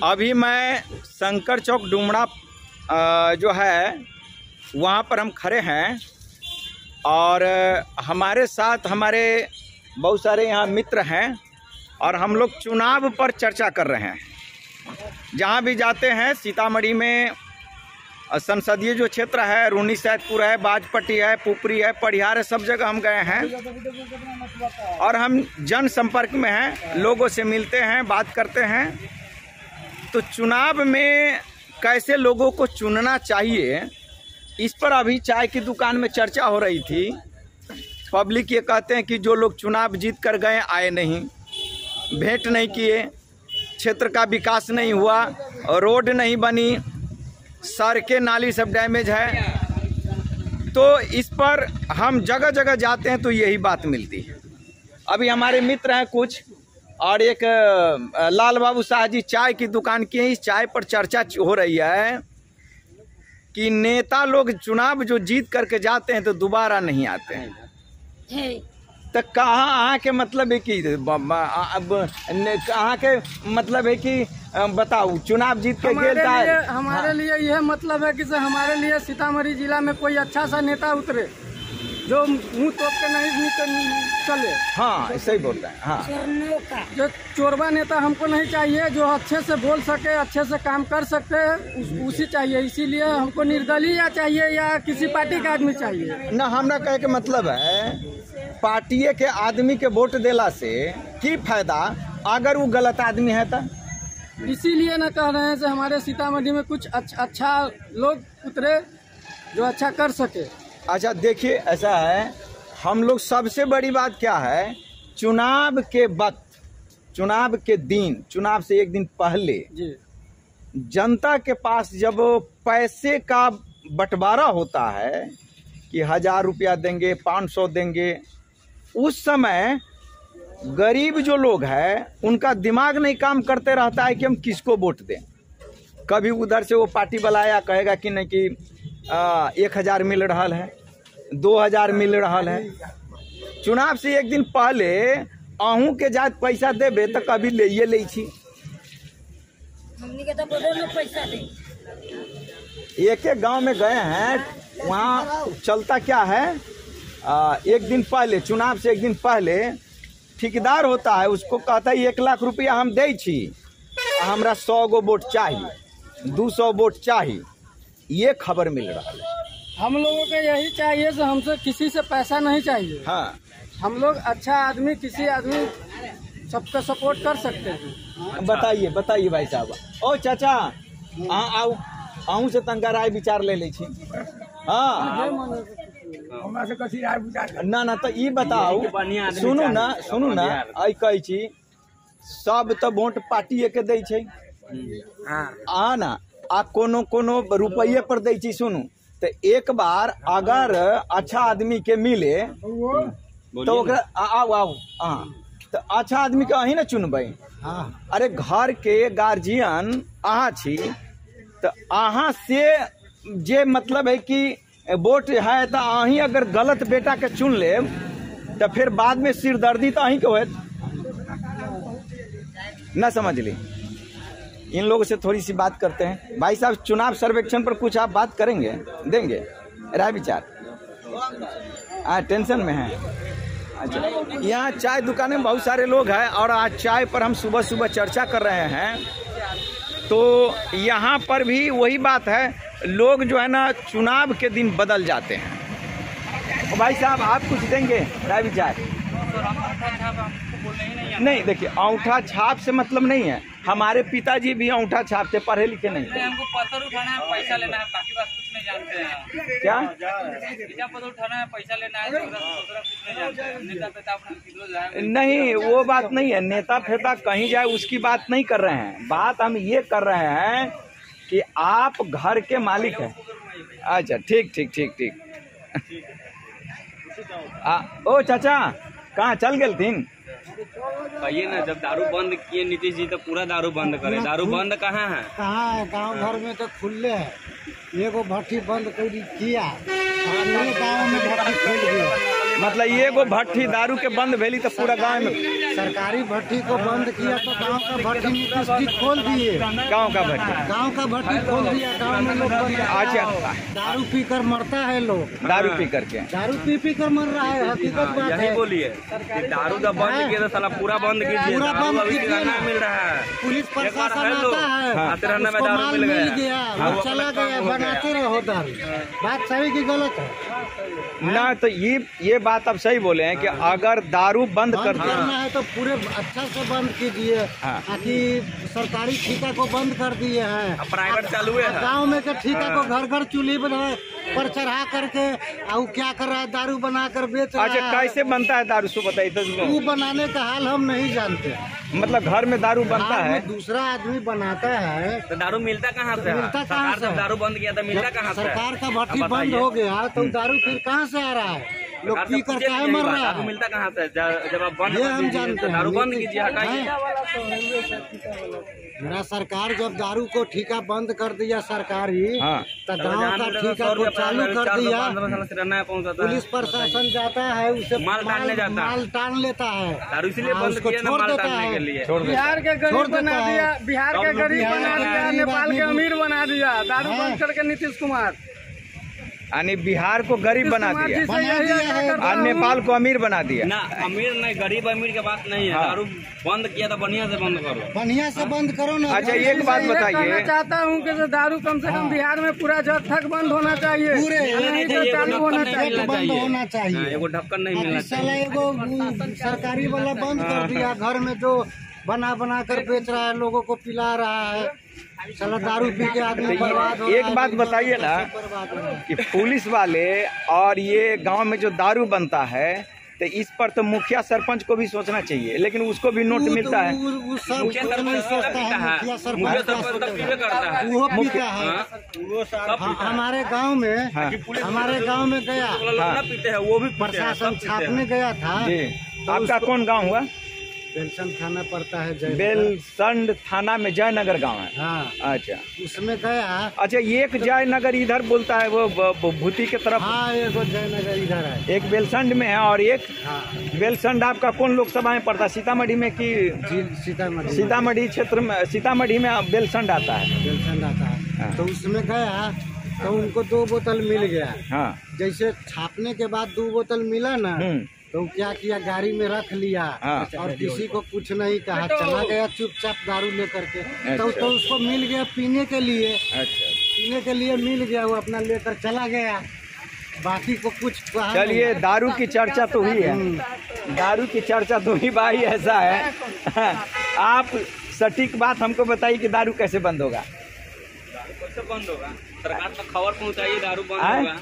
अभी मैं शंकर चौक डुमरा जो है वहाँ पर हम खड़े हैं और हमारे साथ हमारे बहुत सारे यहाँ मित्र हैं और हम लोग चुनाव पर चर्चा कर रहे हैं। जहाँ भी जाते हैं सीतामढ़ी में संसदीय जो क्षेत्र है, रूनी सैदपुर है, बाजपट्टी है, पुपरी है, परिहार है, सब जगह हम गए हैं और हम जन संपर्क में हैं, लोगों से मिलते हैं, बात करते हैं। तो चुनाव में कैसे लोगों को चुनना चाहिए, इस पर अभी चाय की दुकान में चर्चा हो रही थी। पब्लिक ये कहते हैं कि जो लोग चुनाव जीत कर गए आए नहीं, भेंट नहीं किए, क्षेत्र का विकास नहीं हुआ, रोड नहीं बनी, सड़कें नाली सब डैमेज है। तो इस पर हम जगह जगह जाते हैं तो यही बात मिलती है। अभी हमारे मित्र हैं कुछ और एक लाल बाबू शाह जी चाय की दुकान की है। इस चाय पर चर्चा हो रही है कि नेता लोग चुनाव जो जीत करके जाते हैं तो दोबारा नहीं आते हैं। तो कहाँ के मतलब है कि कहाँ के मतलब है कि बताओ चुनाव जीत के गेलता है। हमारे लिए यह मतलब है कि हमारे लिए सीतामढ़ी जिला में कोई अच्छा सा नेता उतरे जो मुंह तोप के नहीं चले। हाँ सही बोलता है। हाँ जो चोरवा नेता हमको नहीं चाहिए, जो अच्छे से बोल सके, अच्छे से काम कर सके, उसी चाहिए। इसीलिए हमको निर्दलीय चाहिए या किसी पार्टी का आदमी चाहिए ना। हमरा कहे के मतलब है पार्टी के आदमी के वोट देला से की फायदा अगर वो गलत आदमी है तो। इसीलिए ना कह रहे हैं कि हमारे सीतामढ़ी में कुछ अच्छा लोग उतरे जो अच्छा कर सके। अच्छा देखिए, ऐसा है, हम लोग सबसे बड़ी बात क्या है, चुनाव के वक्त, चुनाव के दिन, चुनाव से एक दिन पहले जी जनता के पास जब पैसे का बंटवारा होता है कि 1000 रुपया देंगे, 500 देंगे, उस समय गरीब जो लोग हैं उनका दिमाग नहीं काम करते रहता है कि हम किसको वोट दें। कभी उधर से वो पार्टी बुलाया कहेगा कि नहीं कि 1000 मिल रहा है, 2000 मिल रहा है। चुनाव से एक दिन पहले अहूँ के जात पैसा देबे तो कभी ले ले छी। एक गांव में गए हैं, वहाँ चलता क्या है, एक दिन पहले, चुनाव से एक दिन पहले ठेकेदार होता है, उसको कहता है 1 लाख रुपया हम दे छी, हमरा 100 गो वोट चाहिए, 200 वोट चाहिए। ये खबर मिल रहा है। हम लोगों को यही चाहिए कि हमसे किसी से पैसा नहीं चाहिए। हाँ, हम लोग अच्छा आदमी, किसी आदमी सबका सपोर्ट कर सकते हैं। बताइए बताइए भाई साहब। ओ चाचा, आओ आहू से तंका राय विचार ले ली। हाँ ना तो ये बताओ, सुनू ना आई कही छी सब तो वोट पार्टी के दे छे। हाँ ना, आ कोनो रुपये पर दे छी। सुनू तो एक बार अगर अच्छा आदमी के मिले तो आओ हाँ, तो अच्छा आदमी के अही ना चुनबे। हाँ, अरे घर के गार्जियन अहाँ छी तो अहाँ से जे मतलब है कि वोट है तो अही अगर गलत बेटा के चुन ले तो फिर बाद में सिरदर्दी तो अही के होत ना। समझ ली। इन लोगों से थोड़ी सी बात करते हैं। भाई साहब, चुनाव सर्वेक्षण पर कुछ आप बात करेंगे, देंगे राय विचार? टेंशन में है। अच्छा, यहाँ चाय दुकान में बहुत सारे लोग हैं और आज चाय पर हम सुबह सुबह चर्चा कर रहे हैं। तो यहाँ पर भी वही बात है, लोग जो है ना चुनाव के दिन बदल जाते हैं। भाई साहब, आप कुछ देंगे राय विचार? नहीं, देखिए अंगूठा छाप से मतलब नहीं है। हमारे पिताजी भी अंगूठा छाप से पढ़े लिखे नहीं थे। हमको पत्थर उठाना है, पैसा लेना है, बाकी बात कुछ नहीं जानते हैं। क्या पत्थर उठाना है, पैसा लेना है, कुछ नहीं जानते हैं। नेता फेता अपना किधर जाए? नहीं, वो बात नहीं है। नेता फेता कहीं जाए उसकी बात नहीं कर रहे हैं। बात हम ये कर रहे हैं कि आप घर के मालिक हैं। अच्छा, ठीक ठीक ठीक ठीक। ओ चाचा, कहाँ चल गए थीन? कहिए ना, जब दारू बंद किए नीतीश जी तो पूरा दारू बंद करे। दारू बंद कहाँ है? कहाँ है? गांव घर में तो खुले है। एगो भट्टी बंद कर किया, गाँव में भट्टी खुल गया। मतलब ये एगो भट्टी दारू के बंद भेली तो पूरा गांव में सरकारी भट्टी को बंद किया तो गांव का भट्टी नीतीश जी खोल दिए। गांव का भट्टी खोल दिया। गांव में लोग अच्छा दारू पीकर मरता है। लोग दारू पी करके दारू पी कर मर रहा है। हकीकत बात है। बोलिए दारू जब बंद किया तो साला पूरा बंद कीजिए। पूरा बंद कीजिए ना। मिल रहा है। पुलिस प्रशासन आता है। आते रहने में उसको दारू माल मिल मिल गया। गया। वो चला गया। बनाते रहो दारू। बात सही की गलत है ना। तो ये बात आप सही बोले हैं कि अगर दारू बंद कर दिया करना है तो पूरे अच्छा से बंद कीजिए। ताकि सरकारी ठेका को बंद कर दिए हैं। प्राइवेट चालू है। गांव में के ठेका को घर घर चूल्ही पर चढ़ा करके और क्या कर रहा है, दारू बनाकर बेच रहा है। अच्छा कैसे बनता है दारू सो बताइए तो। वो बनाने का हाल हम नहीं जानते। मतलब घर में दारू बनता है, दूसरा आदमी बनाता है तो दारू मिलता कहाँ से? मिलता कहाँ से? दारू बंद किया तो मिलता कहाँ से? सरकार का भट्टी बंद हो गया तो दारू फिर कहाँ से आ रहा है? लोग पी कर काहे मर रहा दारू है? मिलता कहाँ से? जब आप बंद ये कर हम दीजिए, जानते हैं। दारू बंद कीजिए, हटाइए। मेरा सरकार जब दारू को ठेका बंद कर दिया सरकारी, तो गाँव का ठेका को चालू कर दिया। पुलिस प्रशासन जाता है, उसे माल टालने जाता है। माल टान लेता है। दारू इसीलिए बंद उसको किया ना, छोड़ माल देता टालने है। के लिए। बिहार के गरीब बना दिया। बिहार के गरीब बना दिया। नेपाल के अमीर बना दिया। दारू बंद करके नीतीश कुमार यानी बिहार को गरीब बना दिया और नेपाल को अमीर बना दिया। ना अमीर नहीं, गरीब अमीर के बात नहीं है। दारू बंद किया तो बढ़िया से बंद करो। बढ़िया से बंद करो ना। अच्छा एक बात बताइए, चाहता हूँ कि दारू कम से कम बिहार में पूरा जब तक बंद होना चाहिए। पूरे नहीं तो चालू होना चाहिए। बंद होना चाहिए। एगो ढक्कन नहीं मिलना साला एगो सरकारी वाला बंद कर दिया। घर में जो बना कर बेच रहा है, लोगों को पिला रहा है। साला दारू पी के आदमी बर्बाद हो रहा है। एक बात बताइए ना कि पुलिस वाले और ये गांव में जो दारू बनता है तो इस पर तो मुखिया सरपंच को भी सोचना चाहिए, लेकिन उसको भी नोट मिलता है। वो सब नहीं सोचता है। मुखिया सरपंच का सोचता है। वो पीता है। हमारे गांव में गया पीते हैं वो भी प्रशासन छापने गया था। आपका कौन गांव हुआ? बेलसंड थाना पड़ता है। बेलसंड थाना में जयनगर गांव है। हाँ अच्छा उसमें गया। अच्छा एक जयनगर इधर बोलता है वो भूती के तरफ। हाँ एक जयनगर इधर है। एक बेलसंड में है और एक बेलसंड आपका कौन लोकसभा में पड़ता है? सीतामढ़ी में कि सीतामढ़ी क्षेत्र में? सीतामढ़ी में बेलसंड आता है। बेलसंड आता है। तो उसमें गया तो उनको 2 बोतल मिल गया। हाँ जैसे छापने के बाद 2 बोतल मिला ना, तो क्या किया, गाड़ी में रख लिया और किसी को कुछ नहीं कहा, चला गया चुपचाप दारू लेकर के। तो उसको मिल गया पीने के लिए। पीने के लिए मिल गया, वो अपना लेकर चला गया। बाकी को कुछ कहा। चलिए दारू की चर्चा तो हुई है। दारू की चर्चा तो ही भाई ऐसा है। आप सटीक बात हमको बताइए कि दारू कैसे बंद होगा? कैसे बंद होगा? सरकार तक खबर पहुँचाइए, दारू बंद होगा।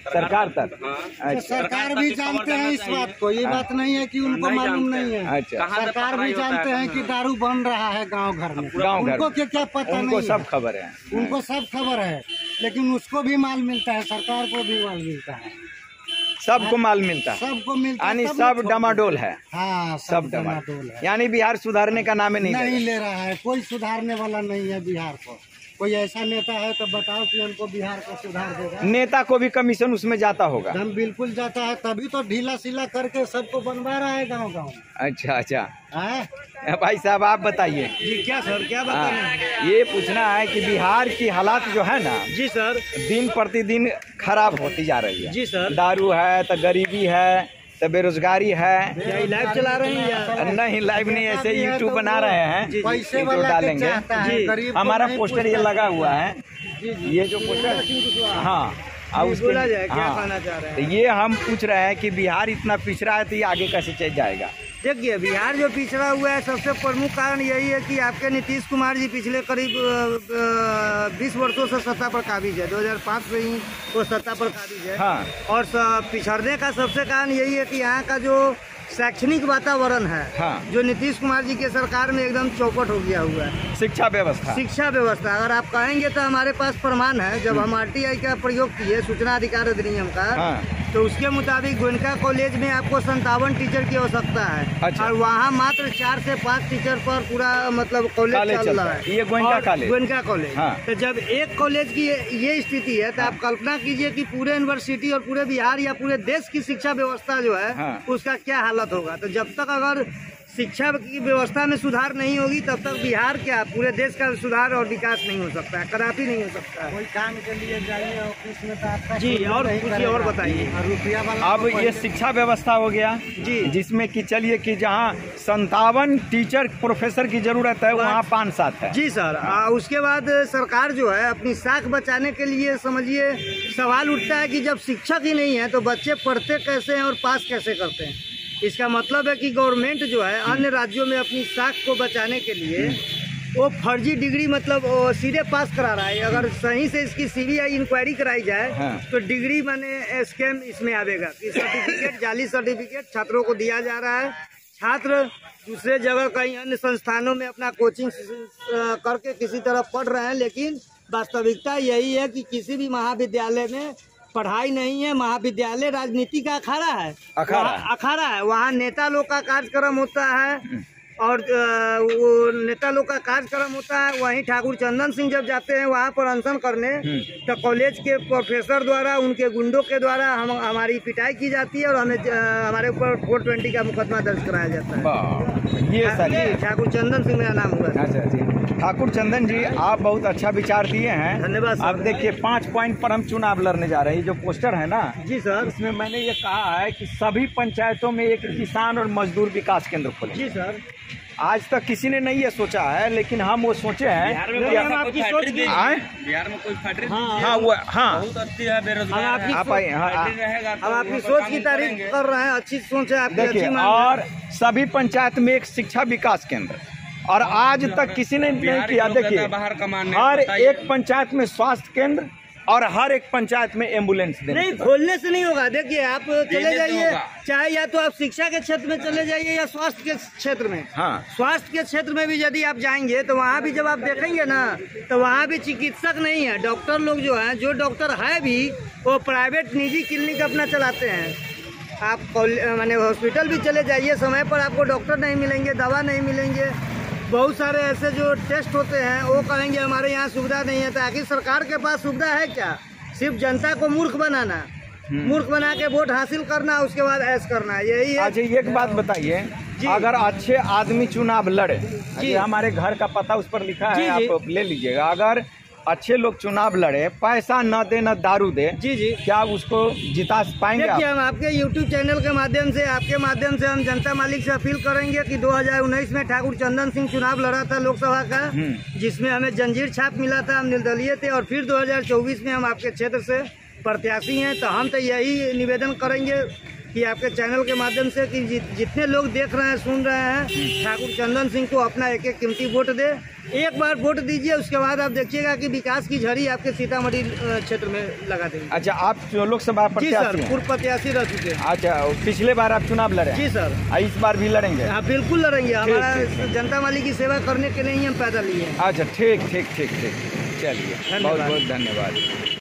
सरकार तक? तो सरकार भी जानते हैं इस बात को। ये बात नहीं है कि उनको मालूम नहीं है। अच्छा सरकार भी जानते हैं कि दारू बन रहा है गांव घर में। उनको क्या पता नहीं? उनको सब खबर है। उनको सब खबर है, लेकिन उसको भी माल मिलता है, सरकार को भी माल मिलता है, सबको माल मिलता है। सबको मिलता है। यानी सब डमाडोल है। हाँ सब डमाडोल है। यानी बिहार सुधारने का नाम नहीं ले रहा है। कोई सुधारने वाला नहीं है बिहार को। कोई ऐसा नेता है तो बताओ कि हमको बिहार को सुधार देगा। नेता को भी कमीशन उसमें जाता होगा। हम बिल्कुल जाता है, तभी तो ढीला सिला करके सबको बनवा रहा है गांव गांव। अच्छा अच्छा है भाई साहब आप बताइए। जी क्या सर, क्या बताएं? ये पूछना है कि बिहार की हालात जो है ना जी सर, दिन प्रतिदिन खराब होती जा रही है। जी सर। दारू है तो गरीबी है तो बेरोजगारी है। यही लाइव चला रहे हैं या नहीं? लाइव नहीं, ऐसे यूट्यूब बना रहे हैं। पैसे तो वाला डालेंगे। हमारा पोस्टर ये लगा हुआ है। ये जो पोस्टर, हाँ बोला जाए, क्या कहना चाह रहे हैं? तो ये हम पूछ रहे हैं कि बिहार इतना पिछड़ा है तो ये आगे कैसे चल जाएगा? देखिए बिहार जो पिछड़ा हुआ है, सबसे प्रमुख कारण यही है कि आपके नीतीश कुमार जी पिछले करीब 20 वर्षों से सत्ता पर काबिज है। 2005 से ही वो सत्ता पर काबिज है। हाँ। और पिछड़ने का सबसे कारण यही है कि यहाँ का जो शैक्षणिक वातावरण है, हाँ। जो नीतीश कुमार जी के सरकार में एकदम चौपट हो गया हुआ है। शिक्षा व्यवस्था अगर आप कहेंगे तो हमारे पास प्रमाण है। जब हम RTI का प्रयोग किए, सूचना अधिकार अधिनियम का, हाँ। तो उसके मुताबिक गोयनका कॉलेज में आपको 57 टीचर की आवश्यकता है। अच्छा। और वहाँ मात्र 4 से 5 टीचर पर पूरा मतलब कॉलेज चल रहा है। ये गोयनका कॉलेज, गोयनका कॉलेज। हाँ। तो जब एक कॉलेज की ये स्थिति है तो आप कल्पना कीजिए कि पूरे यूनिवर्सिटी और पूरे बिहार या पूरे देश की शिक्षा व्यवस्था जो है हाँ। उसका क्या हालत होगा। तो जब तक अगर शिक्षा की व्यवस्था में सुधार नहीं होगी तब तक बिहार क्या पूरे देश का सुधार और विकास नहीं हो सकता है, कदापि नहीं हो सकता है। कोई काम के लिए जाइए ऑफिस में तो आपका जी, कोई और नहीं कुछ करेगा। और बताइए। और रुपया वाला अब ये शिक्षा व्यवस्था हो गया जी। जिसमें कि चलिए कि जहाँ 57 टीचर प्रोफेसर की जरूरत है वहाँ 5-7 है। जी सर। उसके बाद सरकार जो है अपनी साख बचाने के लिए समझिए सवाल उठता है कि जब शिक्षक ही नहीं है तो बच्चे पढ़ते कैसे हैं और पास कैसे करते हैं। इसका मतलब है कि गवर्नमेंट जो है अन्य राज्यों में अपनी साख को बचाने के लिए वो फर्जी डिग्री मतलब सीधे पास करा रहा है। अगर सही से इसकी सीबीआई इंक्वायरी कराई जाए हाँ। तो डिग्री माने स्कैम इसमें आवेगा कि सर्टिफिकेट, जाली सर्टिफिकेट छात्रों को दिया जा रहा है। छात्र दूसरे जगह कहीं अन्य संस्थानों में अपना कोचिंग करके किसी तरह पढ़ रहे हैं, लेकिन वास्तविकता यही है कि किसी भी महाविद्यालय में पढ़ाई नहीं है। महाविद्यालय राजनीति का अखाड़ा है। वहाँ नेता लोग का कार्यक्रम होता है और वो नेता लोग का कार्यक्रम होता है। वहीं ठाकुर चंदन सिंह जब जाते हैं वहाँ पर अनशन करने तो कॉलेज के प्रोफेसर द्वारा उनके गुंडों के द्वारा हमारी पिटाई की जाती है और हमें हमारे ऊपर 420 का मुकदमा दर्ज कराया जाता है। ये सर ठाकुर चंदन सिंह मेरा नाम हुआ। अच्छा जी, ठाकुर चंदन जी आप बहुत अच्छा विचार दिए हैं। धन्यवाद सर। अब देखिए 5 पॉइंट पर हम चुनाव लड़ने जा रहे हैं। जो पोस्टर है ना जी सर। इसमें मैंने ये कहा है कि सभी पंचायतों में एक किसान और मजदूर विकास केंद्र खोले। जी सर। आज तक किसी ने नहीं ये सोचा है, लेकिन हम वो सोचे हैं बिहार में कि कोई हम ऐसा आपकी कोई सोच फैक्ट्री की- नहीं आए? है। बिहार में कोई फैक्ट्री हाँ, नहीं है। हाँ वो हाँ बहुत अच्छी है, बेरोजगार हम आपकी है। आप आइए। हाँ फैक्ट्री रहेगा तो हम आपकी वहाँ पर सोच काम की नहीं तारीफ करेंगे। कर रहे हैं। अच्छी सोच है आपकी, देखिए, अच्छी मांग और है। सभी पंचायत में एक शिक्षा विकास केंद्र, और आज तक किसी ने नहीं बिहार के किया। लोग देखिए ज्यादा बाहर कमाने हर बताइए। एक पंचायत में स्वास्थ्य केंद्र और हर एक पंचायत में एम्बुलेंस देने नहीं, खोलने से नहीं होगा। देखिए आप चले देने से जाइए, होगा। चाहे या तो आप शिक्षा के क्षेत्र में चले जाइए या स्वास्थ्य के क्षेत्र में। हाँ। स्वास्थ्य के क्षेत्र में भी यदि आप जाएंगे तो वहाँ भी जब आप देखेंगे ना तो वहाँ भी चिकित्सक नहीं है। डॉक्टर लोग जो हैं, जो डॉक्टर है भी वो प्राइवेट निजी क्लिनिक अपना चलाते हैं। आप माने हॉस्पिटल भी चले जाइए, समय पर आपको डॉक्टर नहीं मिलेंगे, दवा नहीं मिलेंगे। बहुत सारे ऐसे जो टेस्ट होते हैं वो कहेंगे हमारे यहाँ सुविधा नहीं है। तो आखिर सरकार के पास सुविधा है क्या? सिर्फ जनता को मूर्ख बनाना, मूर्ख बना के वोट हासिल करना, उसके बाद ऐश करना, यही है। अच्छा एक बात बताइए, जी। अगर अच्छे आदमी चुनाव लड़े, जी। ये हमारे घर का पता उस पर लिखा जी, है, जी। आप ले लीजिएगा। अगर अच्छे लोग चुनाव लड़े, पैसा न दे न दारू दे, जी जी। क्या उसको जिता पाएंगे आप? देखिए, हम आपके YouTube चैनल के माध्यम से, आपके माध्यम से हम जनता मालिक से अपील करेंगे कि 2019 में ठाकुर चंदन सिंह चुनाव लड़ा था लोकसभा का, जिसमें हमें जंजीर छाप मिला था, हम निर्दलीय थे। और फिर 2024 में हम आपके क्षेत्र से प्रत्याशी हैं। तो हम तो यही निवेदन करेंगे कि आपके चैनल के माध्यम से कि जितने लोग देख रहे हैं, सुन रहे हैं, ठाकुर चंदन सिंह को अपना एक एक कीमती वोट दे। एक बार वोट दीजिए, उसके बाद आप देखिएगा कि विकास की झड़ी आपके सीतामढ़ी क्षेत्र में लगा देंगे। अच्छा, आप लोकसभा जी सर, प्रत्याशी हैं? पूर्व प्रत्याशी रह चुके हैं। अच्छा, पिछले बार आप चुनाव लड़े? जी सर। इस बार भी लड़ेंगे? हाँ बिल्कुल लड़ेंगे। हमारा ठीक। जनता माली की सेवा करने के लिए ही हम पैदा लिए हैं। अच्छा, ठीक ठीक ठीक ठीक, चलिए, बहुत धन्यवाद। बहुत धन्यवाद।